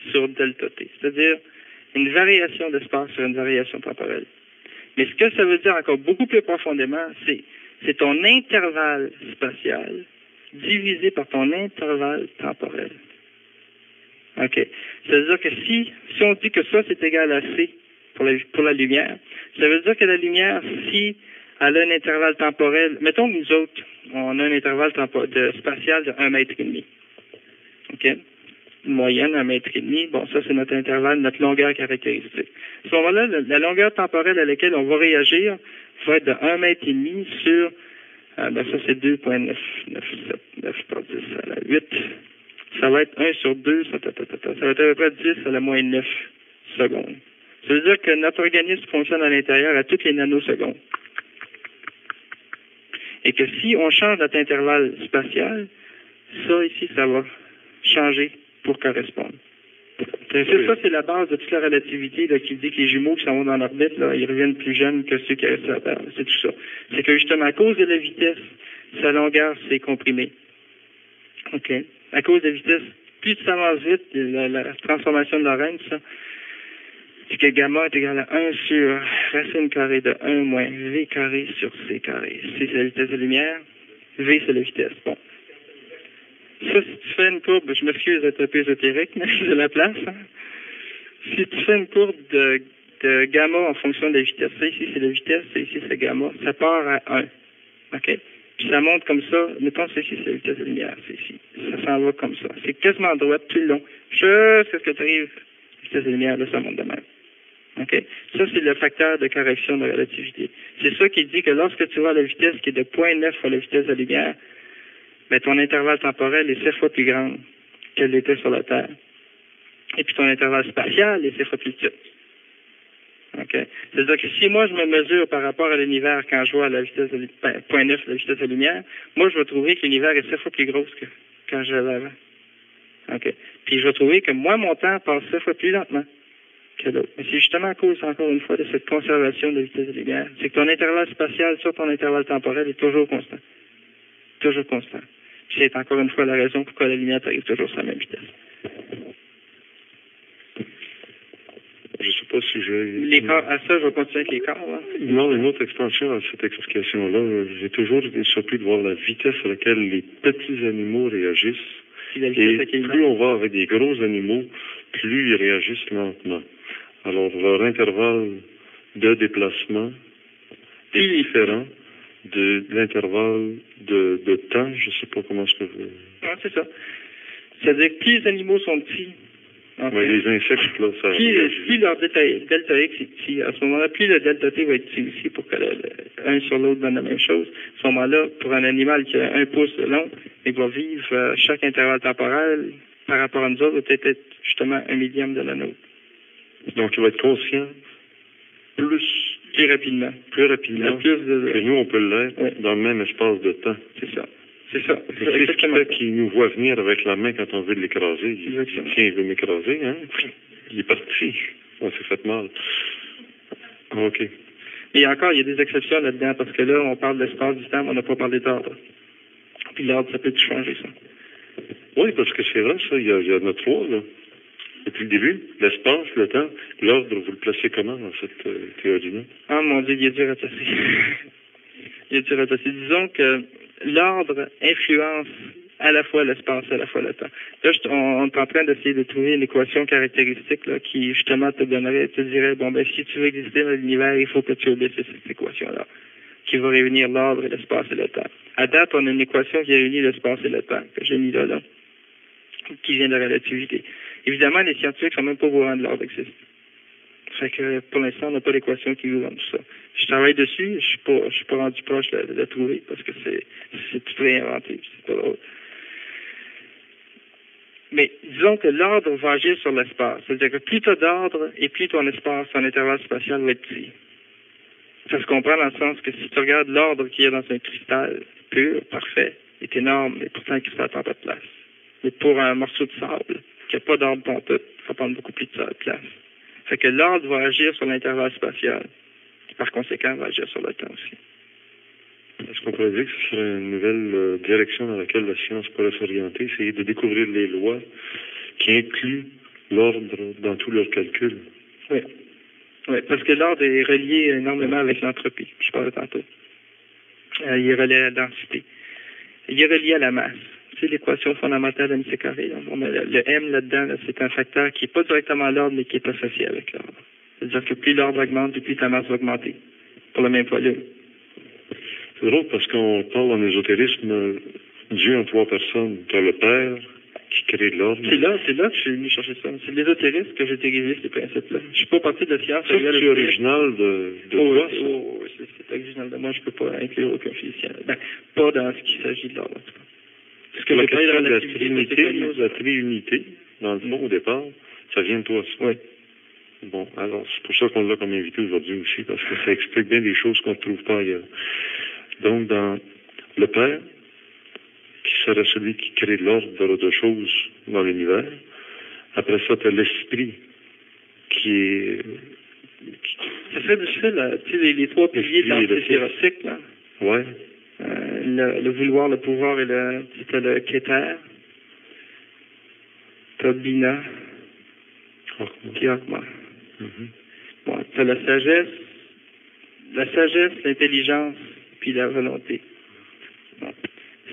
sur delta t, c'est-à-dire une variation d'espace sur une variation temporelle. Mais ce que ça veut dire encore beaucoup plus profondément, c'est ton intervalle spatial divisé par ton intervalle temporel. OK. C'est-à-dire que si on dit que ça, c'est égal à C pour la lumière, ça veut dire que la lumière, si elle a un intervalle temporel, mettons que nous autres, on a un intervalle spatial de 1,5 mètre. OK? Une moyenne, 1,5 mètre. Bon, ça, c'est notre intervalle, notre longueur caractéristique. À ce moment-là, la longueur temporelle à laquelle on va réagir va être de 1,5 mètre sur, ça, c'est 2,979 par 10 à la 8. Ça va être 1 sur 2, ça va être à peu près 10 à la moins 9 secondes. Ça veut dire que notre organisme fonctionne à l'intérieur à toutes les nanosecondes. Et que si on change notre intervalle spatial, ça ici, ça va changer pour correspondre. Ça, c'est la base de toute la relativité là, qui dit que les jumeaux qui s'en vont dans l'orbite, là, ils reviennent plus jeunes que ceux qui restent sur la Terre. C'est tout ça. C'est que justement, à cause de la vitesse, sa longueur s'est comprimée. OK? À cause de la vitesse, plus tu s'avances vite, la transformation de Lorentz, ça, c'est que gamma est égal à 1 sur racine carrée de 1 moins v carré sur c carré. C, c'est la vitesse de lumière. V, c'est la vitesse. Bon. Ça, si tu fais une courbe, je m'excuse d'être un peu ésotérique, mais c'est de la place. Hein? Si tu fais une courbe de gamma en fonction de la vitesse, ça ici c'est la vitesse, ça ici c'est gamma, ça part à 1. OK? Puis ça monte comme ça, mettons ça ici c'est la vitesse de lumière, c'est ici. Ça s'en va comme ça. C'est quasiment droit tout le long. Jusqu'à ce que tu arrives à la vitesse de lumière, là, ça monte de même. OK? Ça, c'est le facteur de correction de relativité. C'est ça qui dit que lorsque tu vois la vitesse qui est de 0,9 fois la vitesse de la lumière, ben, ton intervalle temporel est 7 fois plus grand qu'elle l'était sur la Terre. Et puis ton intervalle spatial est 7 fois plus petit. OK? C'est-à-dire que si moi je me mesure par rapport à l'univers quand je vois la vitesse de 0,9 la vitesse de la lumière, moi je vais trouver que l'univers est 7 fois plus gros que quand je l'avais avant. OK? Puis je vais trouver que moi, mon temps passe 7 fois plus lentement que l'autre. Mais c'est justement à cause, encore une fois, de cette conservation de la vitesse de lumière. C'est que ton intervalle spatial sur ton intervalle temporel est toujours constant. Toujours constant. Puis c'est encore une fois la raison pourquoi la lumière arrive toujours sur la même vitesse. Je ne sais pas si j'ai... L'écart, à ça, je vais continuer avec l'écart. Hein? Non, une autre extension à cette explication-là, j'ai toujours été surpris de voir la vitesse à laquelle les petits animaux réagissent. Et plus on va avec des gros animaux, plus ils réagissent lentement. Alors, leur intervalle de déplacement est différent de l'intervalle de temps. Je ne sais pas comment est-ce que vous... Ah, c'est ça. C'est-à-dire que plus les animaux sont petits, oui, les insectes, là, ça... Plus leur delta X est petit, à ce moment-là, plus le delta T va être petit aussi pour que un sur l'autre donne la même chose. À ce moment-là, pour un animal qui a 1 pouce de long, il va vivre chaque intervalle temporel par rapport à nous autres, va être justement 1 millième de la nôtre. Donc, il va être conscient plus rapidement que nous, on peut l'être dans le même espace de temps. C'est ça. C'est ça. C'est ce qui fait qu'il nous voit venir avec la main quand on veut l'écraser. Tiens, il veut m'écraser, hein? Il est parti. On s'est fait mal. OK. Et encore, il y a des exceptions là-dedans, parce que là, on parle de l'espace du temps, mais on n'a pas parlé d'ordre. Puis l'ordre, ça peut tout changer, ça. Oui, parce que c'est vrai, ça, il y en a 3, là. Depuis le début, l'espace, le temps, l'ordre, vous le placez comment dans cette théorie-là? Ah, mon Dieu, il est dur à placer. Il est dur à placer. Disons que l'ordre influence à la fois l'espace, à la fois le temps. Là, on est en train d'essayer de trouver une équation caractéristique là, qui, justement, te dirait, bon, ben, si tu veux exister dans l'univers, il faut que tu obéisses cette équation-là, qui va réunir l'ordre, l'espace et le temps. À date, on a une équation qui réunit l'espace et le temps, que j'ai mis là, qui vient de la relativité. Évidemment, les scientifiques sont même pas au courant de l'ordre existe. Fait que, pour l'instant, on n'a pas d'équation qui nous donne tout ça. Je travaille dessus, je suis pas rendu proche de la trouver, parce que c'est tout réinventé, c'est pas drôle. Mais disons que l'ordre va agir sur l'espace. C'est-à-dire que plus tu as d'ordre et plus ton espace, ton intervalle spatial va être petit. Ça se comprend dans le sens que si tu regardes l'ordre qu'il y a dans un cristal pur, parfait, est énorme, mais pourtant le cristal prend pas de place. Mais pour un morceau de sable, qui n'a pas d'ordre pantoute, il va prendre beaucoup plus de place. Fait que l'ordre va agir sur l'intervalle spatial. Et par conséquent, va agir sur le temps aussi. Est-ce qu'on pourrait dire que ce serait une nouvelle direction dans laquelle la science pourrait s'orienter, essayer de découvrir les lois qui incluent l'ordre dans tous leurs calculs. Oui. Oui, parce que l'ordre est relié énormément avec l'entropie. Je parlais tantôt. Il est relié à la densité. Il est relié à la masse. C'est l'équation fondamentale MC carré. Là. On a le M là-dedans, là, c'est un facteur qui n'est pas directement l'ordre, mais qui est associé avec l'ordre. C'est-à-dire que plus l'ordre augmente, plus ta masse va augmenter. Pour le même volume. C'est drôle parce qu'on parle en ésotérisme Dieu en 3 personnes. Tu as le Père qui crée de l'ordre. C'est là que je suis venu chercher ça. C'est l'ésotérisme que j'ai dérivé ces principes-là. Je ne suis pas parti de la science. C'est original de toi, ça? Oui, c'est original de moi. Je ne peux pas inclure aucun physicien. Ben, pas dans ce qu'il s'agit de l'ordre, en tout cas. Parce que la question de la triunité, dans le fond, au départ, ça vient de toi, ça. Oui. Bon, alors, c'est pour ça qu'on l'a comme invité aujourd'hui aussi, parce que ça explique bien des choses qu'on ne trouve pas ailleurs. Donc, dans le Père, qui serait celui qui crée l'ordre de choses dans l'univers. Après ça, tu as l'Esprit, qui est... Ça serait difficile, tu sais, les 3 piliers de l'antisérotique, là. Oui. Le vouloir, le pouvoir et le Keter. T'as Bina. Puis Akma. Bon, t'as la sagesse, l'intelligence, puis la volonté. Bon.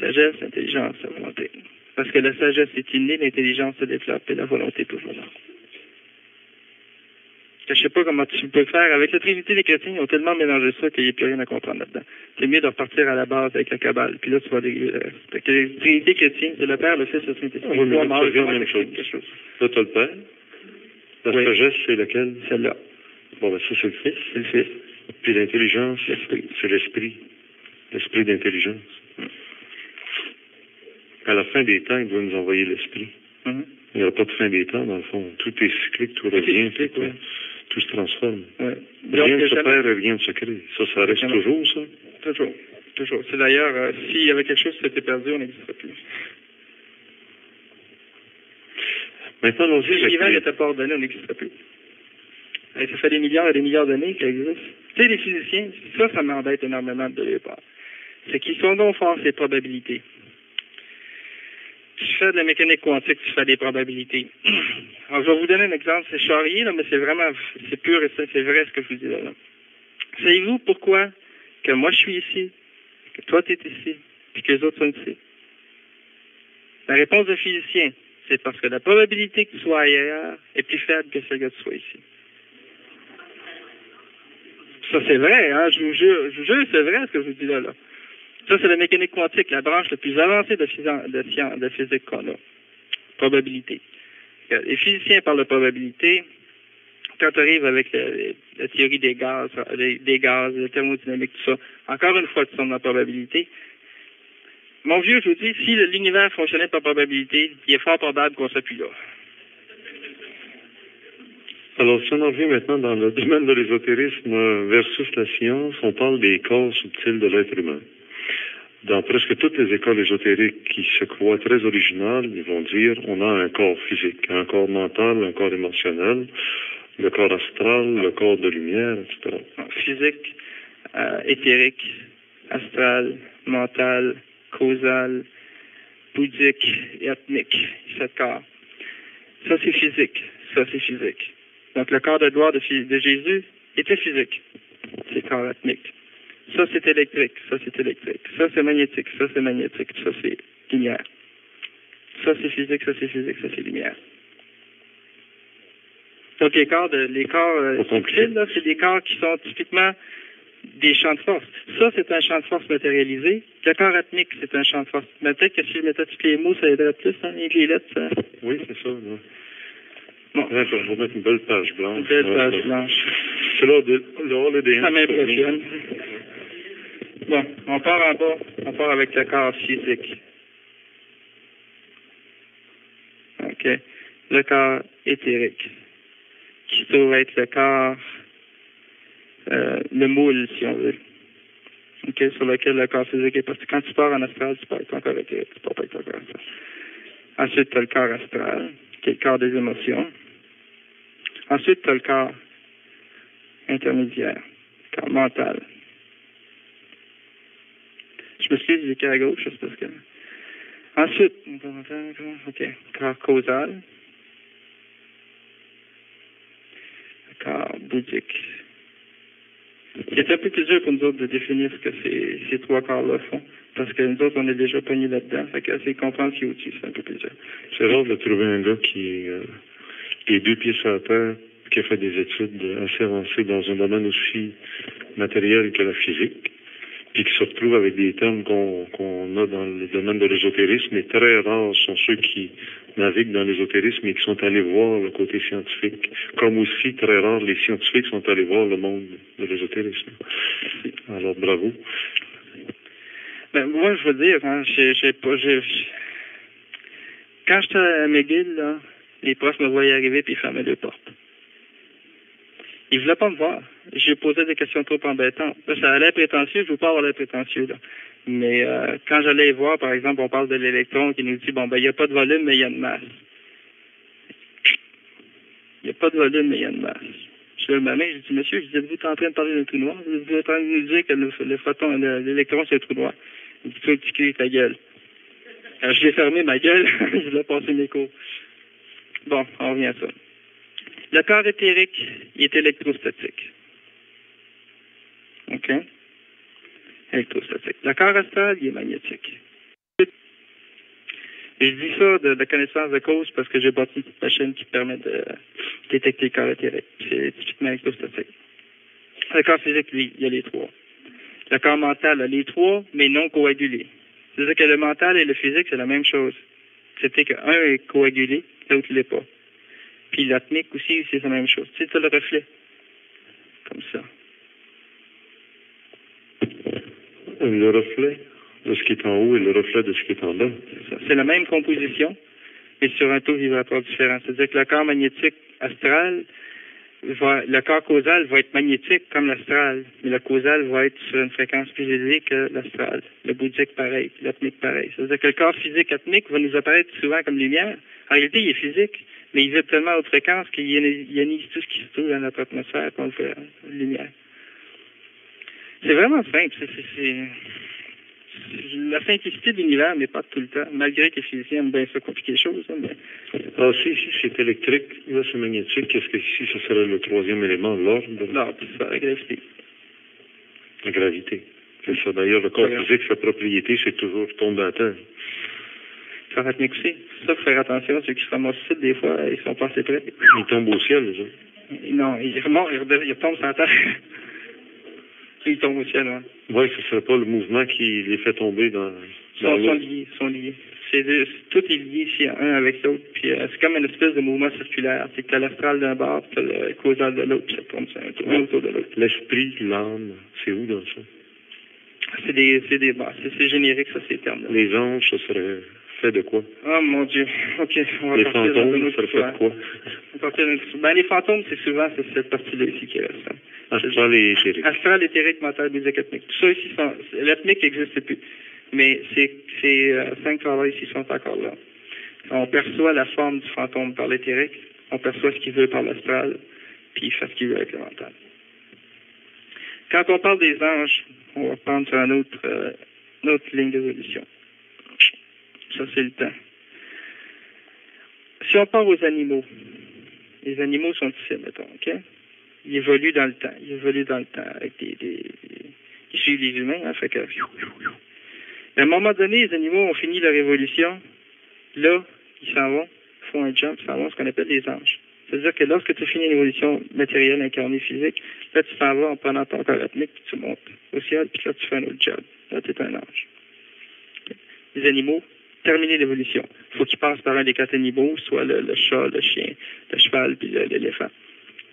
Sagesse, intelligence, la volonté. Parce que la sagesse est innée, l'intelligence se développe et la volonté est toujours là. Je ne sais pas comment tu peux faire. Avec la Trinité des chrétiens, ils ont tellement mélangé ça qu'il n'y a plus rien à comprendre là-dedans. C'est mieux de repartir à la base avec la Kabbale. Puis là, tu vas dériver le reste. Parce que la Trinité chrétienne, c'est le Père, le Fils, le Saint-Esprit. Oui, mais ça vient la même chose. Là, tu as le Père. La sagesse, c'est laquelle? Celle-là. Bon, ben ça, c'est le Fils. C'est le Fils. Puis l'intelligence, c'est l'Esprit. L'Esprit d'intelligence. À la fin des temps, il doit nous envoyer l'Esprit. Il n'y aura pas de fin des temps, dans le fond. Tout est cyclique, tout revient, tout se transforme. Ouais. Rien ne se perd et rien ne se crée. Ça reste toujours, ça? Toujours. C'est d'ailleurs, s'il y avait quelque chose qui s'était perdu, on n'existerait plus. Maintenant, on dit... Si l'univers n'était pas ordonné, on n'existerait plus. Et ça fait des milliards et des milliards d'années qu'il existe. Tu sais, les physiciens, ça m'embête énormément de départ. C'est qu'ils sont donc forts ces probabilités. Tu fais de la mécanique quantique, tu fais des probabilités. Alors, je vais vous donner un exemple. C'est charrier, là, mais c'est vraiment, c'est pur et c'est vrai ce que je vous dis là. Savez-vous pourquoi que moi je suis ici, que toi tu es ici, puis que les autres sont ici? La réponse de physicien, c'est parce que la probabilité que tu sois ailleurs est plus faible que celle que tu sois ici. Ça, c'est vrai, hein? Je vous jure, c'est vrai ce que je vous dis là. Ça, c'est la mécanique quantique, la branche la plus avancée de physique qu'on a. Probabilité. Les physiciens parlent de probabilité. Quand tu arrives avec la théorie des gaz, la thermodynamique, tout ça, encore une fois, tu tombes dans la probabilité. Mon vieux, je vous dis, si l'univers fonctionnait par probabilité, il est fort probable qu'on s'appuie là. Alors, si on en revient maintenant dans le domaine de l'ésotérisme versus la science, on parle des corps subtils de l'être humain. Dans presque toutes les écoles ésotériques qui se croient très originales, ils vont dire on a un corps physique, un corps mental, un corps émotionnel, le corps astral, le corps de lumière, etc. Physique, éthérique, astral, mental, causal, bouddhique et atmique, 7 corps. Ça, c'est physique. Ça, c'est physique. Donc, le corps de gloire de Jésus était physique. C'est le corps atmique. Ça, c'est électrique. Ça, c'est électrique. Ça, c'est magnétique. Ça, c'est magnétique. Ça, c'est lumière. Ça, c'est physique. Ça, c'est physique. Ça, c'est lumière. Donc, les corps subtils, là, c'est des corps qui sont typiquement des champs de force. Ça, c'est un champ de force matérialisé. Le corps atmique, c'est un champ de force. Mais peut-être que si je mettais tous les mots, ça aiderait plus, hein, les lettres. Ça. Oui, c'est ça. Là. Bon. Ouais, on va mettre une belle page blanche. Une belle page blanche. C'est là l'ADN. Ça m'impressionne. Bon, on part en bas. On part avec le corps physique. OK. Le corps éthérique, qui trouve être le corps, le moule, si on veut. OK, sur lequel le corps physique est parti. Quand tu pars en astral, tu pars avec ton corps éthérique, tu pars pas avec ton corps astral. Ensuite, tu as le corps astral, qui est le corps des émotions. Ensuite, tu as le corps intermédiaire, le corps mental. Je me suis dit, j'ai à gauche, c'est parce que... Ensuite, OK, corps causal. Le corps bouddhique. C'est un peu plus dur pour nous autres de définir ce que ces trois corps-là font. Parce que nous autres, on est déjà pognés là-dedans. Fait qu'essayer de comprendre ce qui est au-dessus, c'est un peu plus dur. C'est rare de trouver un gars qui est 2 pieds sur la terre, qui a fait des études assez avancées dans un domaine aussi matériel que la physique, puis qui se retrouve avec des termes qu'on a dans le domaine de l'ésotérisme, et très rares sont ceux qui naviguent dans l'ésotérisme et qui sont allés voir le côté scientifique. Comme aussi, très rares, les scientifiques sont allés voir le monde de l'ésotérisme. Alors, bravo. Ben, moi, je veux dire, quand j'étais à McGill, là, les profs me voyaient arriver puis ils fermaient les portes. Ils voulaient pas me voir. J'ai posé des questions trop embêtantes. Là, ça allait prétentieux, je veux pas avoir l'air prétentieux, là. Mais quand j'allais voir, par exemple, on parle de l'électron qui nous dit, bon, ben, il n'y a pas de volume, mais il y a une masse. Il n'y a pas de volume, mais il y a une masse. Je lève ma main, je dis, monsieur, vous êtes en train de parler d'un trou noir? Vous êtes en train de nous dire que le photon, l'électron, c'est un trou noir. Il dit, toi, petit cul, ta gueule. Alors, je l'ai fermé ma gueule, je l'ai passé mes cours. Bon, on revient à ça. Le corps éthérique, il est électrostatique. OK? Électrostatique. Le corps astral, il est magnétique. Je dis ça de connaissance de cause parce que j'ai bâti une petite machine qui permet de détecter le corps éthérique. C'est typiquement électrostatique. Le corps physique, lui, il y a les trois. Le corps mental a les trois, mais non coagulés. C'est-à-dire que le mental et le physique, c'est la même chose. C'était qu'un est coagulé, l'autre ne l'est pas. Puis l'atmique aussi, c'est la même chose. Tu sais, tu as le reflet. Comme ça. Le reflet de ce qui est en haut et le reflet de ce qui est en bas. C'est la même composition, mais sur un taux vibratoire différent. C'est-à-dire que le corps magnétique astral, le corps causal va être magnétique comme l'astral, mais le causal va être sur une fréquence plus élevée que l'astral. Le bouddhique pareil, l'atmique pareil. C'est-à-dire que le corps physique atmique va nous apparaître souvent comme lumière. En réalité, il est physique, mais il vibre tellement à haute fréquence qu'il ionise tout ce qui se trouve dans notre atmosphère qu'on le fait lumière. C'est vraiment simple. La simplicité de l'univers, mais pas tout le temps, malgré que les physiciens aiment bien ça compliquer les choses. Hein, mais... Ah, si, ici, c'est électrique, là, c'est magnétique. Qu'est-ce que ici, ça serait le troisième élément, l'ordre? L'ordre, c'est ça, la gravité. La gravité. C'est ça. D'ailleurs, le corps physique, sa propriété, c'est toujours tomber à terre. Ça va tenir aussi. C'est ça, faut faire attention. Ceux qui se ramassent ici, des fois, ils sont pas assez près. Ils tombent au ciel, les autres. Non, ils tombent sur la terre. Ils tombent au ciel, hein. Oui, ce ne serait pas le mouvement qui les fait tomber dans Ils sont liés. Tout est lié ici, un avec l'autre. Puis c'est comme une espèce de mouvement circulaire. C'est que tu as l'astral d'un bord, puis tu as le causal de l'autre, puis ça tourne sur un autour de l'autre. L'esprit, l'âme, c'est où dans ça? C'est générique, ça, ces termes-là. Les anges, ça serait fait de quoi? Oh mon Dieu. OK, on va les partir fantômes, dans une autre ça serait fait de quoi? Les fantômes, c'est souvent cette partie-là ici qui reste. Astral et éthérique. Astral, éthérique, mental, bouddhique, atmique. Tout ça ici, l'atmique n'existe plus. Mais ces 5 corps-là ici sont encore là. On perçoit la forme du fantôme par l'éthérique, on perçoit ce qu'il veut par l'astral, puis il fait ce qu'il veut avec le mental. Quand on parle des anges, on va prendre sur une autre ligne d'évolution. Ça, c'est le temps. Si on part aux animaux, les animaux sont ici, mettons, OK? Ils évoluent dans le temps. Avec ils suivent les humains, hein, fait que... À un moment donné, les animaux ont fini leur évolution. Là, ils s'en vont, font un jump, ils s'en vont, ce qu'on appelle des anges. C'est-à-dire que lorsque tu finis une évolution matérielle, incarnée, physique, là, tu t'en vas en prenant ton corps atmique, puis tu montes au ciel, puis là, tu fais un autre job. Là, tu es un ange. Okay. Les animaux, terminer l'évolution. Il faut qu'ils passent par un des 4 animaux, soit le chat, le chien, le cheval, puis l'éléphant.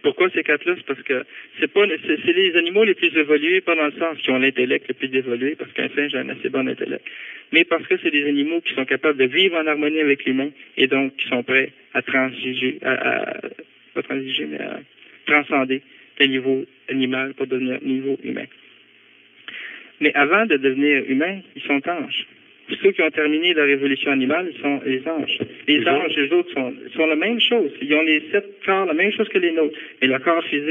Pourquoi ces 4-là? C'est parce que c'est les animaux les plus évolués, pas dans le sens qu'ils ont l'intellect le plus développé, parce qu'un singe a un assez bon intellect, mais parce que c'est des animaux qui sont capables de vivre en harmonie avec l'humain, et donc qui sont prêts à transcender le niveau animal pour devenir niveau humain. Mais avant de devenir humains, ils sont anges. Ceux qui ont terminé leur évolution animale, ils sont les anges. Les anges, les autres, sont la même chose. Ils ont les 7 corps, la même chose que les nôtres. Mais leur corps physique